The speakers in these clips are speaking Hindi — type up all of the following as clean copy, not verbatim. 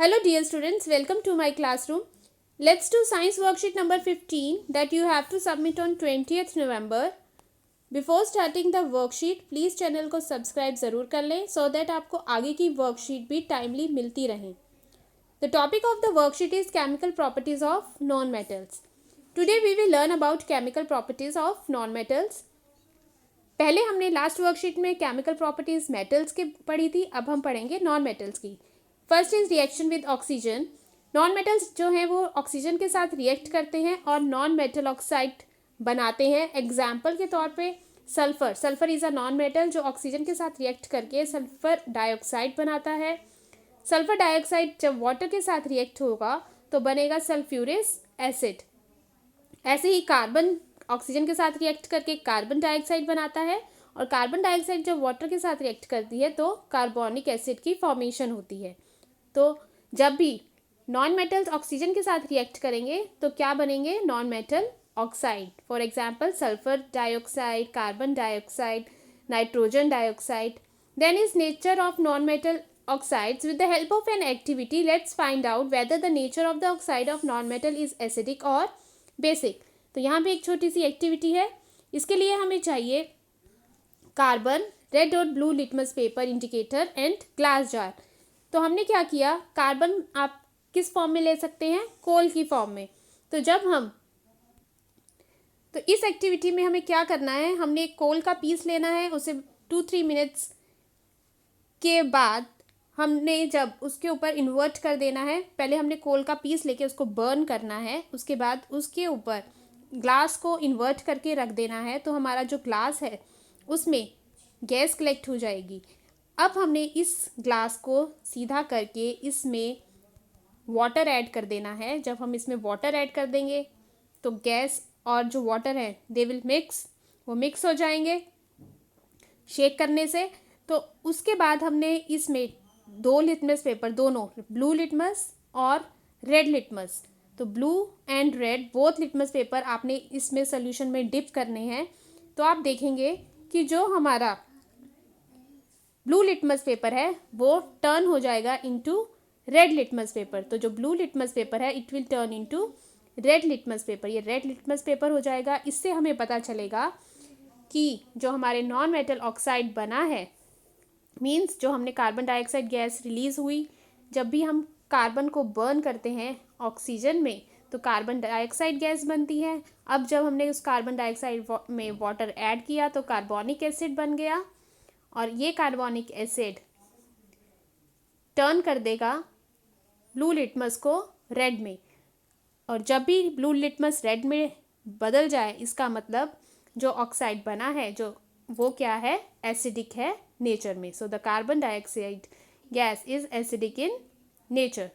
Hello dear students, welcome to my classroom. Let's do science worksheet number 15 that you have to submit on 20th November. Before starting the worksheet, please channel को सब्सक्राइब ज़रूर कर लें so that आपको आगे की वर्कशीट भी टाइमली मिलती रहें. The topic of the worksheet is chemical properties of non-metals. Today we will learn about chemical properties of non-metals. पहले हमने लास्ट वर्कशीट में केमिकल प्रॉपर्टीज़ मेटल्स की पढ़ी थी, अब हम पढ़ेंगे नॉन मेटल्स की. First is reaction with oxygen. Non metals जो हैं वो ऑक्सीजन के साथ रिएक्ट करते हैं और नॉन मेटल ऑक्साइड बनाते हैं. एग्जाम्पल के तौर पे sulphur. Sulphur is a non metal जो ऑक्सीजन के साथ रिएक्ट करके सल्फ़र डाइऑक्साइड बनाता है. सल्फ़र डाइऑक्साइड जब वाटर के साथ रिएक्ट होगा तो बनेगा सल्फ्यूरिक एसिड. ऐसे ही कार्बन ऑक्सीजन के साथ रिएक्ट करके कार्बन डाइऑक्साइड बनाता है और कार्बन डाइऑक्साइड जब वाटर के साथ रिएक्ट करती है तो कार्बोनिक एसिड की फॉर्मेशन होती है. तो जब भी नॉन मेटल्स ऑक्सीजन के साथ रिएक्ट करेंगे तो क्या बनेंगे? Non metal oxide. For example sulphur dioxide, carbon dioxide, nitrogen dioxide. Then is nature of non metal oxides. With the help of an activity, let's find out whether the nature of the oxide of non-metal is acidic or basic. तो यहाँ पे एक छोटी सी एक्टिविटी है. इसके लिए हमें चाहिए कार्बन, रेड और blue litmus paper, indicator and glass jar. तो हमने क्या किया, कार्बन आप किस फॉर्म में ले सकते हैं? कोल की फॉर्म में. तो इस एक्टिविटी में हमें क्या करना है, हमने एक कोल का पीस लेना है. उसे 2-3 मिनट्स के बाद हमने जब उसके ऊपर इन्वर्ट कर देना है, पहले हमने कोल का पीस लेके उसको बर्न करना है, उसके बाद उसके ऊपर ग्लास को इन्वर्ट करके रख देना है. तो हमारा जो ग्लास है उसमें गैस कलेक्ट हो जाएगी. अब हमने इस ग्लास को सीधा करके इसमें वाटर ऐड कर देना है. जब हम इसमें वाटर ऐड कर देंगे तो गैस और जो वाटर है दे विल मिक्स हो जाएंगे शेक करने से. तो उसके बाद हमने इसमें 2 लिटमस पेपर, दोनों ब्लू लिटमस और रेड लिटमस, तो blue and red both litmus paper आपने इसमें सोल्यूशन में डिप करने हैं. तो आप देखेंगे कि जो हमारा ब्लू लिटमस पेपर है वो टर्न हो जाएगा इनटू रेड लिटमस पेपर. तो जो ब्लू लिटमस पेपर है it will turn into red litmus paper. ये रेड लिटमस पेपर हो जाएगा. इससे हमें पता चलेगा कि जो हमारे नॉन मेटल ऑक्साइड बना है, मीन्स जो हमने कार्बन डाइऑक्साइड गैस रिलीज़ हुई, जब भी हम कार्बन को बर्न करते हैं ऑक्सीजन में तो कार्बन डाइऑक्साइड गैस बनती है. अब जब हमने उस कार्बन डाइऑक्साइड में वाटर ऐड किया तो कार्बोनिक एसिड बन गया और ये कार्बोनिक एसिड टर्न कर देगा ब्लू लिटमस को रेड में. और जब भी ब्लू लिटमस रेड में बदल जाए इसका मतलब जो ऑक्साइड बना है जो वो क्या है? एसिडिक है नेचर में. So the carbon dioxide gas is acidic in nature.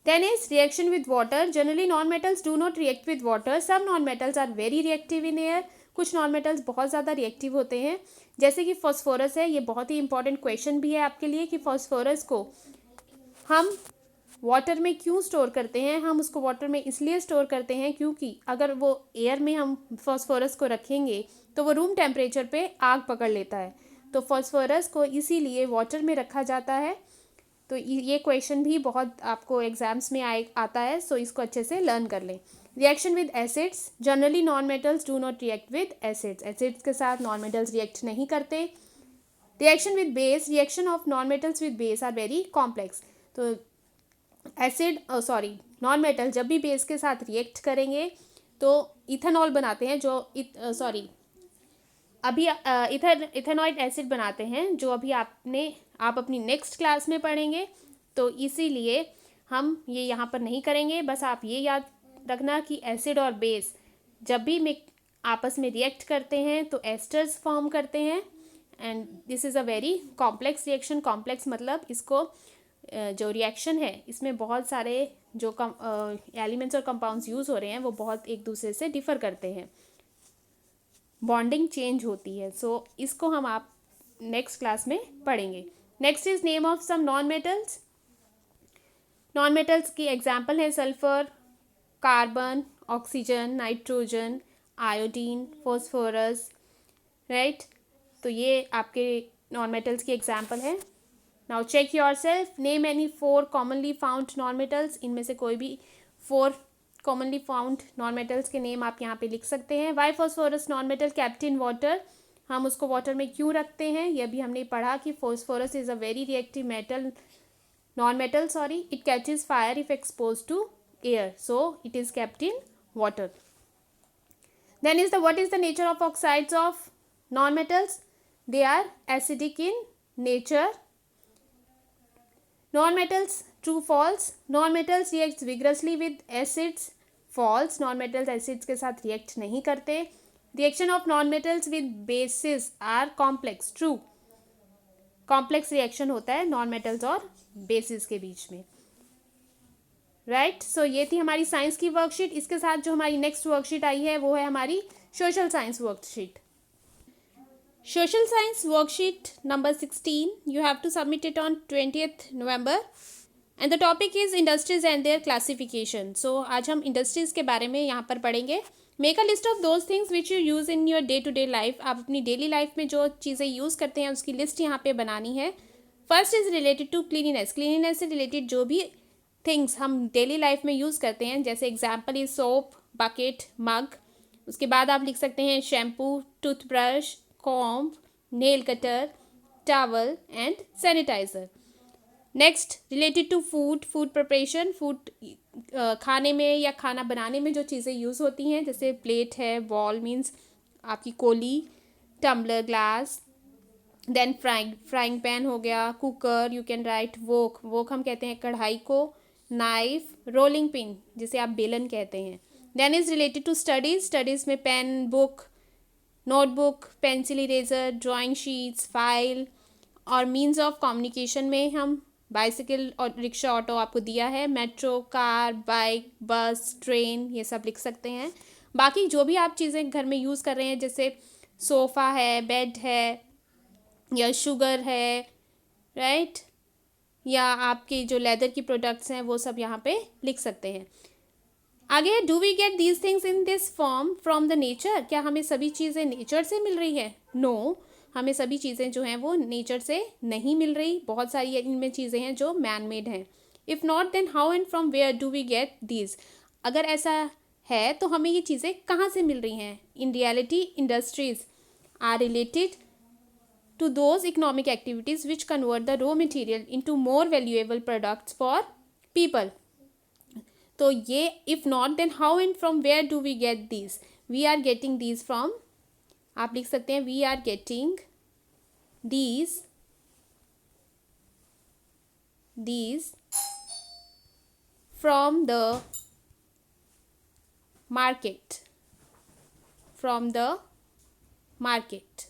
Then is reaction with water. Generally non-metals do not react with water. Some non-metals are very reactive in air. कुछ non-metals बहुत ज़्यादा रिएक्टिव होते हैं, जैसे कि फॉस्फोरस है. ये बहुत ही इंपॉर्टेंट क्वेश्चन भी है आपके लिए कि फॉस्फोरस को हम वाटर में क्यों स्टोर करते हैं. हम उसको वाटर में इसलिए स्टोर करते हैं क्योंकि अगर वो एयर में हम फॉस्फोरस को रखेंगे तो वो रूम टेम्परेचर पे आग पकड़ लेता है. तो फॉस्फोरस को इसीलिए वाटर में रखा जाता है. तो ये क्वेश्चन भी बहुत आपको एग्जाम्स में आता है, सो इसको अच्छे से लर्न कर लें. Reaction with acids. Generally non metals do not react with acids. Acids के साथ नॉन मेटल्स रिएक्ट नहीं करते. Reaction with base. Reaction of non metals with base are very complex. तो नॉन मेटल जब भी बेस के साथ रिएक्ट करेंगे तो इथेनॉल बनाते हैं, इथेनॉइड एसिड बनाते हैं, जो अभी आप अपनी नेक्स्ट क्लास में पढ़ेंगे. तो इसीलिए हम ये यहाँ पर नहीं करेंगे. बस आप ये याद रखना कि एसिड और बेस जब भी आपस में रिएक्ट करते हैं तो एस्टर्स फॉर्म करते हैं. And this is a very complex reaction. Complex मतलब इसको जो रिएक्शन है इसमें बहुत सारे जो एलिमेंट्स और कंपाउंड्स यूज़ हो रहे हैं वो बहुत एक दूसरे से डिफ़र करते हैं, बॉन्डिंग चेंज होती है. सो इसको हम आप नेक्स्ट क्लास में पढ़ेंगे. Next is name of some non metals. Non metals की एग्जाम्पल है sulphur, carbon, oxygen, nitrogen, iodine, phosphorus, right. तो ये आपके नॉन मेटल्स की एग्जाम्पल है. Now check yourself, name any 4 commonly found non metals. इनमें से कोई भी 4 कॉमनली फाउंड नॉन मेटल्स के नेम आप यहाँ पे लिख सकते हैं। Why phosphorus non metal kept in water, हम उसको वाटर में क्यों रखते हैं, यह भी हमने पढ़ा कि phosphorus is a very reactive metal, non metal sorry, it catches fire if expose to air, so it is kept in water. Then is the what is the nature of oxides of non-metals? They are acidic in nature. Non-metals, true false. Non-metals reacts vigorously with acids. False. Non-metals acids के साथ react नहीं करते. Reaction of non-metals with bases are complex. True. Complex reaction होता है non-metals और bases के बीच में. राइट, सो ये थी हमारी साइंस की वर्कशीट। इसके साथ जो हमारी नेक्स्ट वर्कशीट आई है वो है हमारी social science worksheet. Social science worksheet number 16, you have to submit it on 20th November and the topic is industries and their classification. So आज हम इंडस्ट्रीज के बारे में यहाँ पर पढ़ेंगे। Make a list of those things which you use in your day to day life. आप अपनी डेली लाइफ में जो चीज़ें यूज़ करते हैं उसकी लिस्ट यहाँ पे बनानी है। First is related to cleanliness. Cleanliness से रिलेटेड जो भी थिंग्स हम डेली लाइफ में यूज़ करते हैं, जैसे example is soap, bucket, mug. उसके बाद आप लिख सकते हैं shampoo, toothbrush, comb, nail cutter, towel and sanitiser. Next related to food, food preparation. Food खाने में या खाना बनाने में जो चीज़ें यूज़ होती हैं, जैसे प्लेट है, बॉल मीन्स आपकी कोली, tumbler, glass. Then frying pan हो गया, cooker, you can write wok, wok हम कहते हैं कढ़ाई को, नाइफ, रोलिंग पिन जिसे आप बेलन कहते हैं। Then is related to studies. Studies में pen, book, notebook, pencil, eraser, drawing sheets, file. और मीन्स ऑफ कम्युनिकेशन में हम बाइसिकल और रिक्शा, ऑटो आपको दिया है, metro, car, bike, bus, train, ये सब लिख सकते हैं। बाकी जो भी आप चीज़ें घर में यूज़ कर रहे हैं, जैसे सोफ़ा है, बेड है, या शुगर है, राइट, या आपके जो लेदर की प्रोडक्ट्स हैं वो सब यहाँ पे लिख सकते हैं। आगे, do we get these things in this form from the nature. क्या हमें सभी चीज़ें नेचर से मिल रही है? नो, हमें सभी चीज़ें जो हैं वो नेचर से नहीं मिल रही। बहुत सारी इनमें चीज़ें हैं जो मैन मेड हैं। If not then how and from where do we get these. अगर ऐसा है तो हमें ये चीज़ें कहाँ से मिल रही हैं? In reality industries are related to those economic activities which convert the raw material into more valuable products for people. तो ये if not then how and from where do we get these? We are getting these from, आप लिख सकते हैं we are getting these from the market, from the market.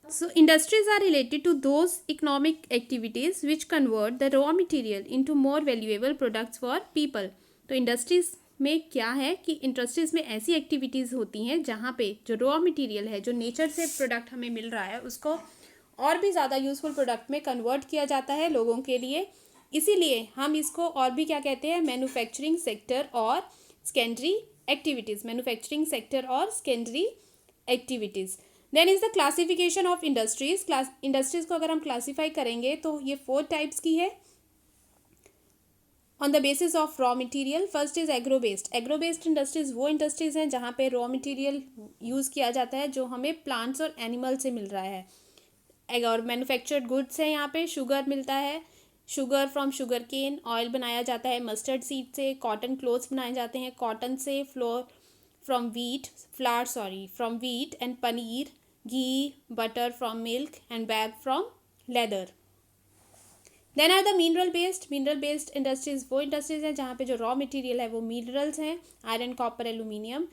So industries are related to those economic activities which convert the raw material into more valuable products for people. तो इंडस्ट्रीज़ में क्या है कि इंडस्ट्रीज़ में ऐसी एक्टिविटीज़ होती हैं जहाँ पे जो रॉ मटेरियल है, जो नेचर से प्रोडक्ट हमें मिल रहा है, उसको और भी ज़्यादा यूज़फुल प्रोडक्ट में कन्वर्ट किया जाता है लोगों के लिए। इसीलिए हम इसको और भी क्या कहते हैं? मैन्युफैक्चरिंग सेक्टर और सेकेंडरी एक्टिविटीज़। मैन्युफैक्चरिंग सेक्टर और secondary activities. Then is the classification of industries. Industries को अगर हम क्लासीफाई करेंगे तो ये 4 टाइप्स की है on the basis of raw material. First is agro based. Agro based industries वो इंडस्ट्रीज़ हैं जहाँ पे रॉ मटेरियल यूज़ किया जाता है जो हमें प्लांट्स और एनिमल से मिल रहा है। और मैन्युफैक्चर्ड गुड्स है, यहाँ पे शुगर मिलता है, sugar from sugarcane, oil बनाया जाता है मस्टर्ड सीड से, कॉटन क्लोथ्स बनाए जाते हैं कॉटन से, from wheat and paneer, ghee, butter from milk and bag from leather. Then are the mineral based industries वो इंडस्ट्रीज हैं जहाँ पे जो रॉ मटेरियल है वो मिनरल्स हैं, आयरन, कॉपर, एल्यूमिनियम,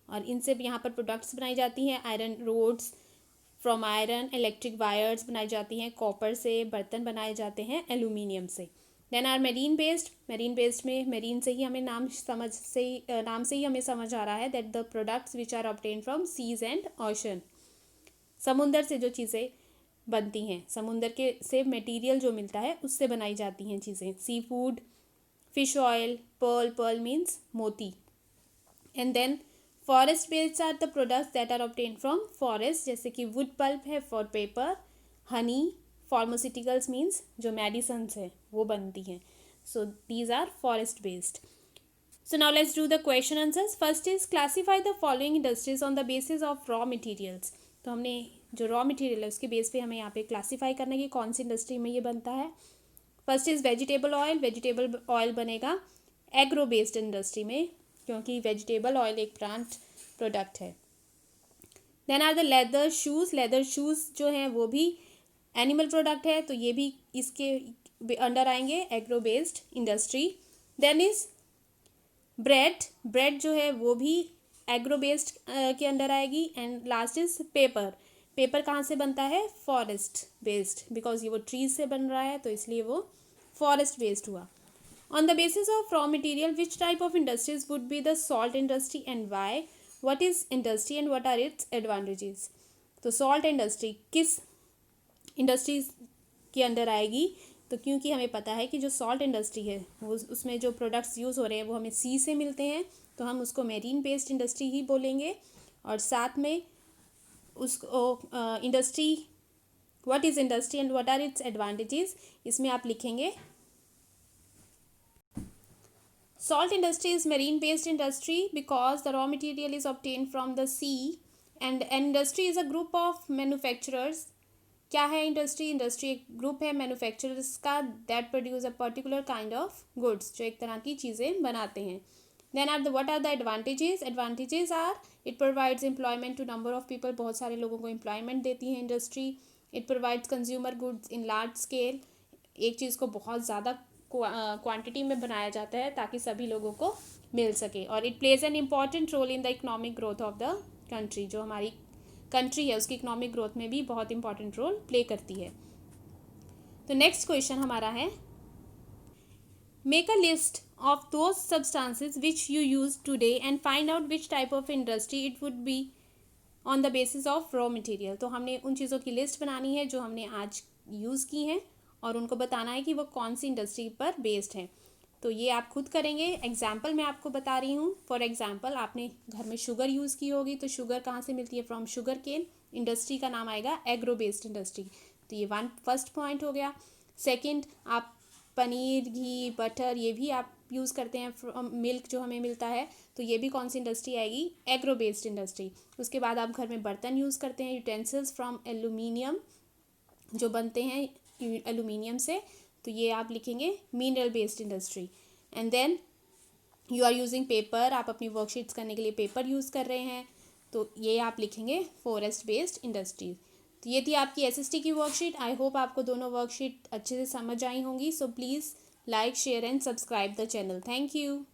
और इनसे भी यहाँ पर प्रोडक्ट्स बनाई जाती हैं। Iron rods from iron, electric wires बनाई जाती हैं कॉपर से, बर्तन बनाए जाते हैं एल्यूमिनियम से। देन आर मेरीन बेस्ड में मेरीन से ही हमें नाम से ही हमें समझ आ रहा है that the products which are obtain from seas and ocean. समुंदर से जो चीज़ें बनती हैं, समुंदर के से मटेरियल जो मिलता है उससे बनाई जाती हैं चीज़ें। Sea food, fish oil, pearl means मोती। And then forest based are the products that are obtain from forest, जैसे कि वुड पल्प है for paper, honey, pharmaceuticals means जो मेडिसिन्स है वो बनती हैं. So these are forest based. So now let's do the question answers. First is classify the following industries on the basis of raw materials. तो हमने जो रॉ मटेरियल है उसके बेस पे हमें यहाँ पे क्लासीफाई करना है कि कौन सी इंडस्ट्री में ये बनता है. First is vegetable oil. Vegetable oil बनेगा एग्रो बेस्ड इंडस्ट्री में, क्योंकि वेजिटेबल ऑयल एक प्लांट प्रोडक्ट है. Then are the leather shoes. Leather shoes जो हैं वो भी एनिमल प्रोडक्ट है, तो ये भी इसके अंडर आएंगे agro based industry. Then is bread. Bread जो है वो भी एग्रो बेस्ड के अंडर आएगी. And last is paper. Paper कहाँ से बनता है? फॉरेस्ट बेस्ड, बिकॉज ये वो ट्रीज से बन रहा है तो इसलिए वो फॉरेस्ट बेस्ड हुआ. On the basis of raw material which type of industries would be the salt industry and why? What is industry and what are its advantages? तो सॉल्ट इंडस्ट्री किस इंडस्ट्रीज के अंडर आएगी? तो क्योंकि हमें पता है कि जो सॉल्ट इंडस्ट्री है वो उसमें जो प्रोडक्ट्स यूज़ हो रहे हैं वो हमें सी से मिलते हैं, तो हम उसको मेरीन बेस्ड इंडस्ट्री ही बोलेंगे. और साथ में उसको industry, what is industry and what are its advantages, इसमें आप लिखेंगे salt industry is marine based industry because the raw material is obtain from the sea and industry is a group of manufacturers. क्या है इंडस्ट्री? इंडस्ट्री एक ग्रुप है मैन्युफैक्चरर्स का that produce a particular kind of goods, जो एक तरह की चीज़ें बनाते हैं. Then are the what are the advantages? Advantages are it provides employment to number of people. बहुत सारे लोगों को एम्प्लॉयमेंट देती है industry. It provides consumer goods in large scale. एक चीज़ को बहुत ज़्यादा क्वान्टिटी में बनाया जाता है ताकि सभी लोगों को मिल सके. और it plays an important role in the economic growth of the country. जो हमारी कंट्री है उसकी इकोनॉमिक ग्रोथ में भी बहुत इंपॉर्टेंट रोल प्ले करती है. तो नेक्स्ट क्वेश्चन हमारा है make a list of those substances which you use today and find out which type of industry it would be on the basis of raw material. तो हमने उन चीज़ों की लिस्ट बनानी है जो हमने आज यूज़ की हैं और उनको बताना है कि वो कौन सी इंडस्ट्री पर बेस्ड हैं. तो ये आप खुद करेंगे. एग्जाम्पल मैं आपको बता रही हूँ. फॉर एग्जाम्पल आपने घर में शुगर यूज़ की होगी, तो शुगर कहाँ से मिलती है? From sugar cane. इंडस्ट्री का नाम आएगा एग्रो बेस्ड इंडस्ट्री. तो ये फर्स्ट पॉइंट हो गया. सेकंड, आप पनीर, घी, बटर ये भी आप यूज़ करते हैं फ्रॉम मिल्क जो हमें मिलता है, तो ये भी कौन सी इंडस्ट्री आएगी? Agro based industry. उसके बाद आप घर में बर्तन यूज़ करते हैं, यूटेंसिल्स फ्रॉम एल्यूमिनियम जो बनते हैं एल्यूमिनियम से, तो ये आप लिखेंगे mineral based industry. And then you are using paper. आप अपनी वर्कशीट्स करने के लिए पेपर यूज़ कर रहे हैं, तो ये आप लिखेंगे फॉरेस्ट बेस्ड इंडस्ट्रीज. तो ये थी आपकी एसएसटी की वर्कशीट. आई होप आपको दोनों वर्कशीट अच्छे से समझ आई होंगी. So please like, share and subscribe the channel. Thank you.